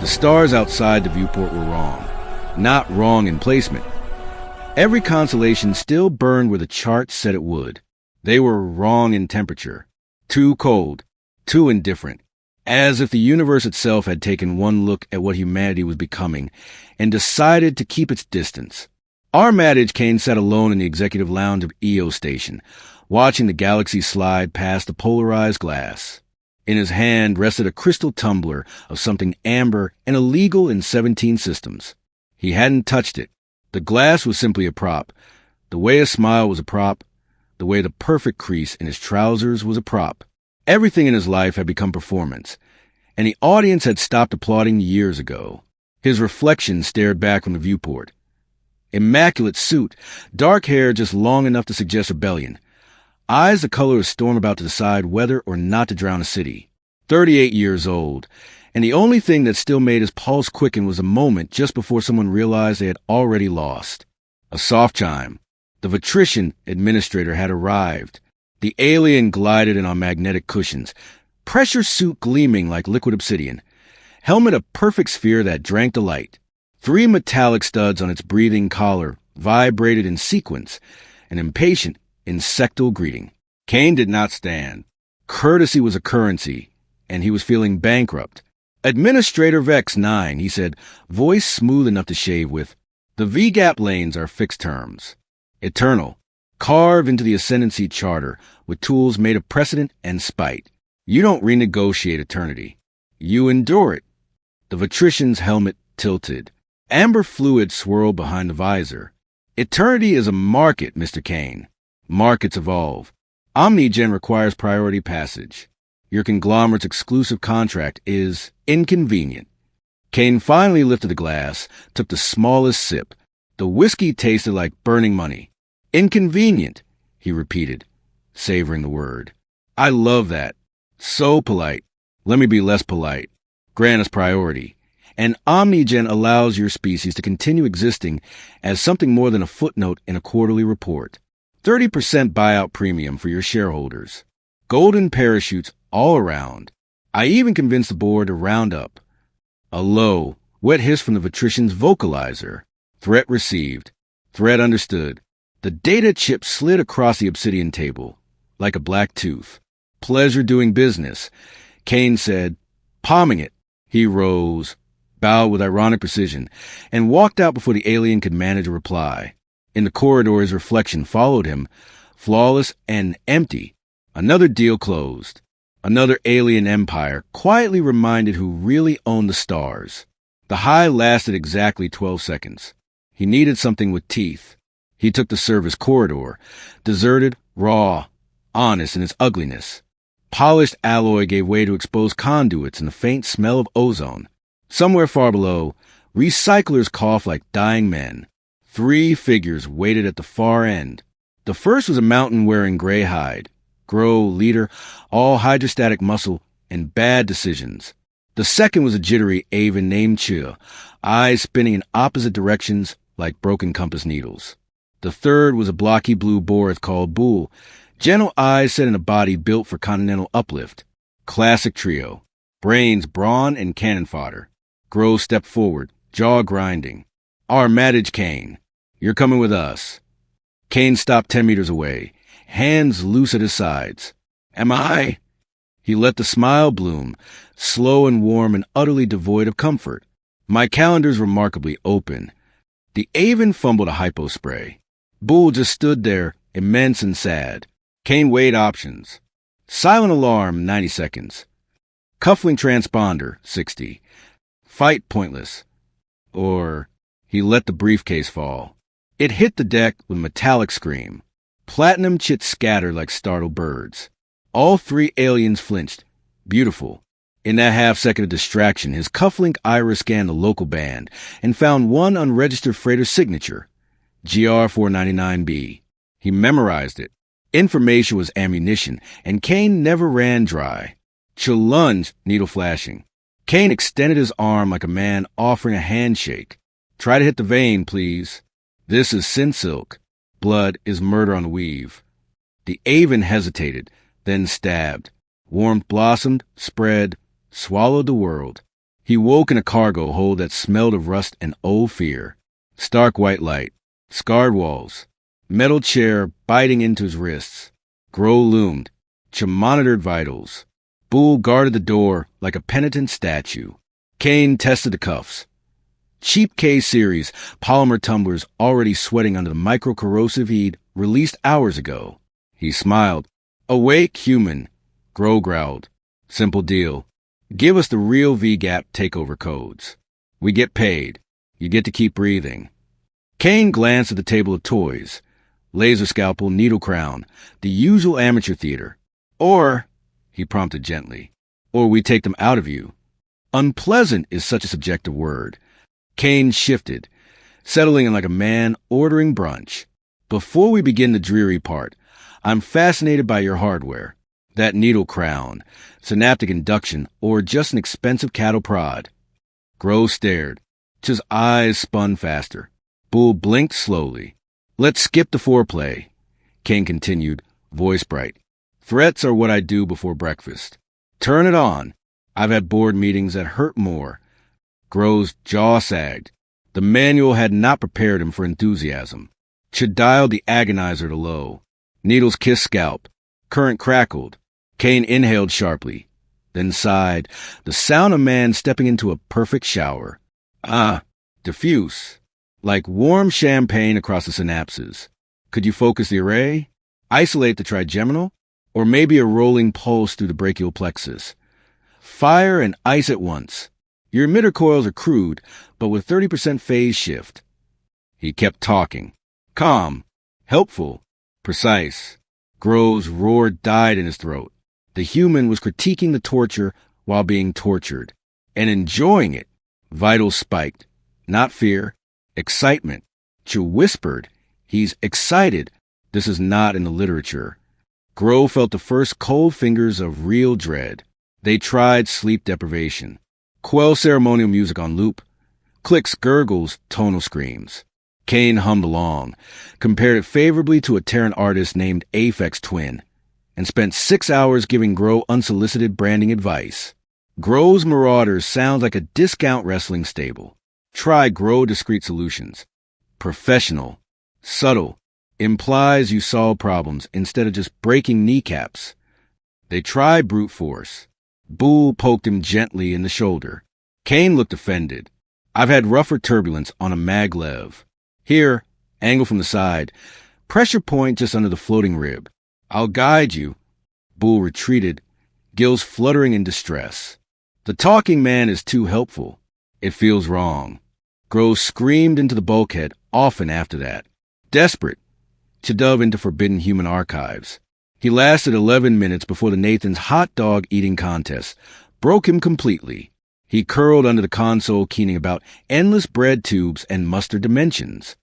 The stars outside the viewport were wrong. Not wrong in placement. Every constellation still burned where the chart said it would. They were wrong in temperature. Too cold. Too indifferent. As if the universe itself had taken one look at what humanity was becoming and decided to keep its distance. Armadage Cain sat alone in the executive lounge of EO Station, watching the galaxy slide past the polarized glass. In his hand rested a crystal tumbler of something amber and illegal in 17 systems. He hadn't touched it. The glass was simply a prop. The way a smile was a prop. The way the perfect crease in his trousers was a prop. Everything in his life had become performance, and the audience had stopped applauding years ago. His reflection stared back from the viewport. Immaculate suit, dark hair just long enough to suggest rebellion. Eyes the color of storm about to decide whether or not to drown a city. 38 years old, and the only thing that still made his pulse quicken was a moment just before someone realized they had already lost. A soft chime. The Vitrician administrator had arrived. The alien glided in on magnetic cushions, pressure suit gleaming like liquid obsidian, helmet a perfect sphere that drank the light. 3 metallic studs on its breathing collar vibrated in sequence, an impatient, insectal greeting. Cain did not stand. Courtesy was a currency, and he was feeling bankrupt. Administrator Vex 9, he said, voice smooth enough to shave with. The V-gap lanes are fixed terms. Eternal. Carved into the Ascendancy Charter, with tools made of precedent and spite. You don't renegotiate eternity. You endure it. The Vitrician's helmet tilted. Amber fluid swirled behind the visor. Eternity is a market, Mr. Cain. Markets evolve. Omnigen requires priority passage. Your conglomerate's exclusive contract is inconvenient. Cain finally lifted the glass, took the smallest sip. The whiskey tasted like burning money. Inconvenient, he repeated, savoring the word. I love that. So polite. Let me be less polite. Grant us priority. And Omnigen allows your species to continue existing as something more than a footnote in a quarterly report. 30% buyout premium for your shareholders. Golden parachutes all around. I even convinced the board to round up. A low, wet hiss from the Vitrician's vocalizer. Threat received. Threat understood. The data chip slid across the obsidian table, like a black tooth. Pleasure doing business, Cain said, palming it. He rose, bowed with ironic precision, and walked out before the alien could manage a reply. In the corridor, his reflection followed him, flawless and empty. Another deal closed. Another alien empire, quietly reminded who really owned the stars. The high lasted exactly 12 seconds. He needed something with teeth. He took the service corridor, deserted, raw, honest in its ugliness. Polished alloy gave way to exposed conduits and the faint smell of ozone. Somewhere far below, recyclers coughed like dying men. 3 figures waited at the far end. The first was a mountain wearing gray hide. Grow, leader, all hydrostatic muscle, and bad decisions. The second was a jittery Aven named Chill, eyes spinning in opposite directions like broken compass needles. The third was a blocky blue Borth called Bull, gentle eyes set in a body built for continental uplift. Classic trio. Brains, brawn, and cannon fodder. Grow stepped forward, jaw grinding. Armadage Cain, you're coming with us. Cain stopped 10 meters away, hands loose at his sides. Am I? He let the smile bloom, slow and warm and utterly devoid of comfort. My calendar's remarkably open. The Aven fumbled a hypo spray. Bull just stood there, immense and sad. Cain weighed options. Silent alarm, 90 seconds. Cuffling transponder, 60. Fight pointless. Or he let the briefcase fall. It hit the deck with metallic scream. Platinum chits scattered like startled birds. All 3 aliens flinched. Beautiful. In that half-second of distraction, his cufflink iris scanned the local band and found one unregistered freighter signature, GR499B. He memorized it. Information was ammunition, and Cain never ran dry. Chill lunged, needle flashing. Cain extended his arm like a man offering a handshake. Try to hit the vein, please. This is sin silk. Blood is murder on the weave. The Aven hesitated, then stabbed. Warmth blossomed, spread, swallowed the world. He woke in a cargo hold that smelled of rust and old fear. Stark white light, scarred walls, metal chair biting into his wrists. Grow loomed, monitored vitals. Bull guarded the door like a penitent statue. Cain tested the cuffs. Cheap K-series polymer tumblers already sweating under the micro-corrosive heat released hours ago. He smiled. Awake, human, Grow growled. Simple deal. Give us the real V-Gap takeover codes. We get paid. You get to keep breathing. Cain glanced at the table of toys. Laser scalpel, needle crown, the usual amateur theater. Or, he prompted gently, or we take them out of you. Unpleasant is such a subjective word. Cain shifted, settling in like a man ordering brunch. Before we begin the dreary part, I'm fascinated by your hardware. That needle crown, synaptic induction, or just an expensive cattle prod. Grow stared. His eyes spun faster. Bull blinked slowly. Let's skip the foreplay, Cain continued, voice bright. Threats are what I do before breakfast. Turn it on. I've had board meetings that hurt more. Grow's jaw sagged. The manual had not prepared him for enthusiasm. Ch dialed the agonizer to low. Needles kissed scalp. Current crackled. Cain inhaled sharply, then sighed, the sound of man stepping into a perfect shower. Diffuse. Like warm champagne across the synapses. Could you focus the array? Isolate the trigeminal? Or maybe a rolling pulse through the brachial plexus? Fire and ice at once. Your emitter coils are crude, but with 30% phase shift. He kept talking. Calm. Helpful. Precise. Grow's roar died in his throat. The human was critiquing the torture while being tortured. And enjoying it. Vitals spiked. Not fear. Excitement. Ch whispered. He's excited. This is not in the literature. Grow felt the first cold fingers of real dread. They tried sleep deprivation. Quell ceremonial music on loop. Clicks, gurgles, tonal screams. Cain hummed along, compared it favorably to a Terran artist named Aphex Twin, and spent 6 hours giving Grow unsolicited branding advice. Grow's Marauders sounds like a discount wrestling stable. Try Grow Discrete Solutions. Professional. Subtle. Implies you solve problems instead of just breaking kneecaps. They try brute force. Bull poked him gently in the shoulder. Cain looked offended. I've had rougher turbulence on a maglev. Here, angle from the side. Pressure point just under the floating rib. I'll guide you. Bull retreated, gills fluttering in distress. The talking man is too helpful. It feels wrong. Grow screamed into the bulkhead often after that. Desperate, to dove into forbidden human archives. He lasted 11 minutes before the Nathan's hot dog eating contest broke him completely. He curled under the console keening about endless bread tubes and mustard dimensions.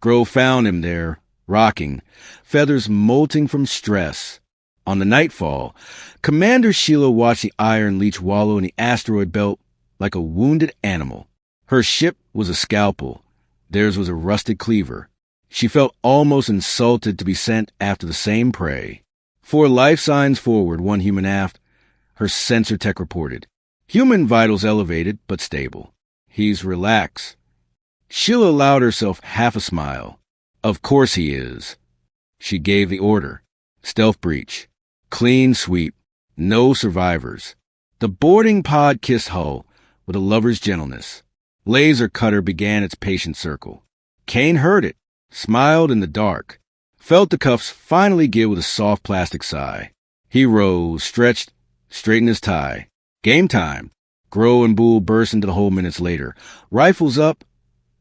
Grow found him there, rocking, feathers molting from stress. On the Nightfall, Commander Sheila watched the Iron Leech wallow in the asteroid belt like a wounded animal. Her ship was a scalpel. Theirs was a rusted cleaver. She felt almost insulted to be sent after the same prey. 4 life signs forward, 1 human aft. Her sensor tech reported. Human vitals elevated, but stable. He's relaxed. Sheila allowed herself half a smile. Of course he is. She gave the order. Stealth breach. Clean sweep. No survivors. The boarding pod kissed hull with a lover's gentleness. Laser cutter began its patient circle. Cain heard it, smiled in the dark, felt the cuffs finally give with a soft plastic sigh. He rose, stretched, straightened his tie. Game time. Grow and Bull burst into the hole minutes later. Rifles up,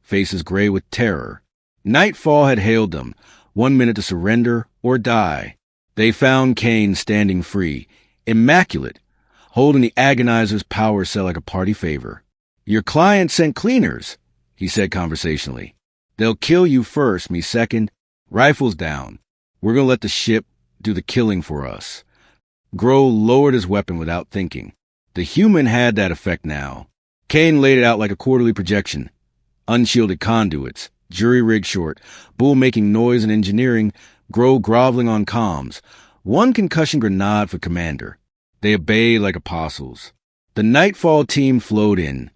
faces gray with terror. Nightfall had hailed them, 1 minute to surrender or die. They found Cain standing free, immaculate, holding the agonizer's power cell like a party favor. Your client sent cleaners, he said conversationally. They'll kill you first, me second. Rifles down. We're gonna let the ship do the killing for us. Grow lowered his weapon without thinking. The human had that effect now. Cain laid it out like a quarterly projection. Unshielded conduits, jury rig short, Bull making noise and engineering, Grow groveling on comms. 1 concussion grenade for commander. They obeyed like apostles. The Nightfall team flowed in.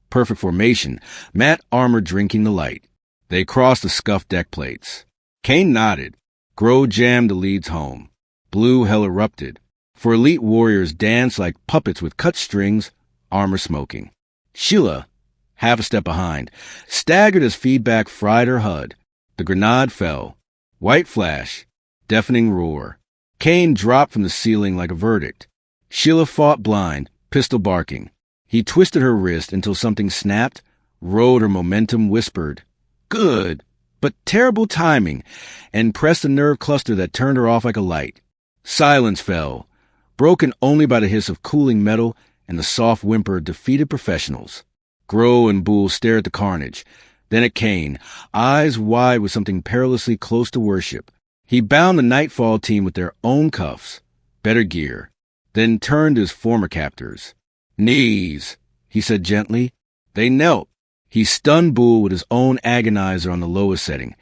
Perfect formation, matte armor drinking the light. They crossed the scuffed deck plates. Cain nodded. Grow jammed the leads home. Blue hell erupted. For elite warriors danced like puppets with cut strings, armor smoking. Sheila, half a step behind, staggered as feedback fried her HUD. The grenade fell. White flash. Deafening roar. Cain dropped from the ceiling like a verdict. Sheila fought blind, pistol barking. He twisted her wrist until something snapped, rode her momentum, whispered, "Good, but terrible timing," and pressed a nerve cluster that turned her off like a light. Silence fell, broken only by the hiss of cooling metal and the soft whimper of defeated professionals. Grow and Boole stared at the carnage, then at Cain, eyes wide with something perilously close to worship. He bound the Nightfall team with their own cuffs, better gear, then turned to his former captors. "Knees," he said gently. They knelt. He stunned Boole with his own agonizer on the lowest setting,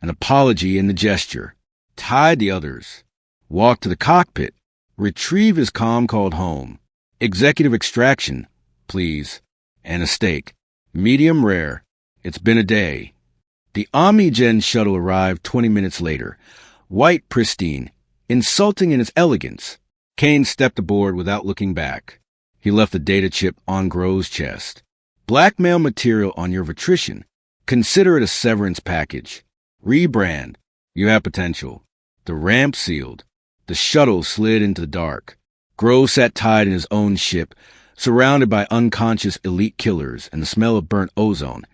an apology in the gesture, tied the others, walked to the cockpit, retrieved his comm called home. "Executive extraction, please, and a steak. Medium rare. It's been a day." The Omnigen shuttle arrived 20 minutes later, white pristine, insulting in its elegance. Cain stepped aboard without looking back. He left the data chip on Grow's chest. "Blackmail material on your vitrition. Consider it a severance package. Rebrand. You have potential." The ramp sealed. The shuttle slid into the dark. Grow sat tied in his own ship, surrounded by unconscious elite killers and the smell of burnt ozone,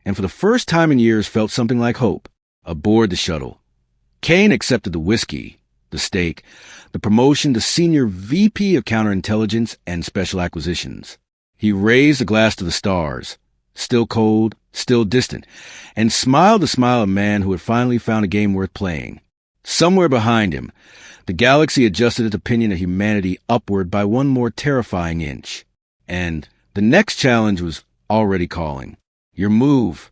and for the first time in years felt something like hope. Aboard the shuttle, Cain accepted the whiskey, the steak, the promotion to Senior VP of Counterintelligence and Special Acquisitions. He raised a glass to the stars, still cold, still distant, and smiled the smile of a man who had finally found a game worth playing. Somewhere behind him, the galaxy adjusted its opinion of humanity upward by one more terrifying inch. And the next challenge was already calling. "Your move.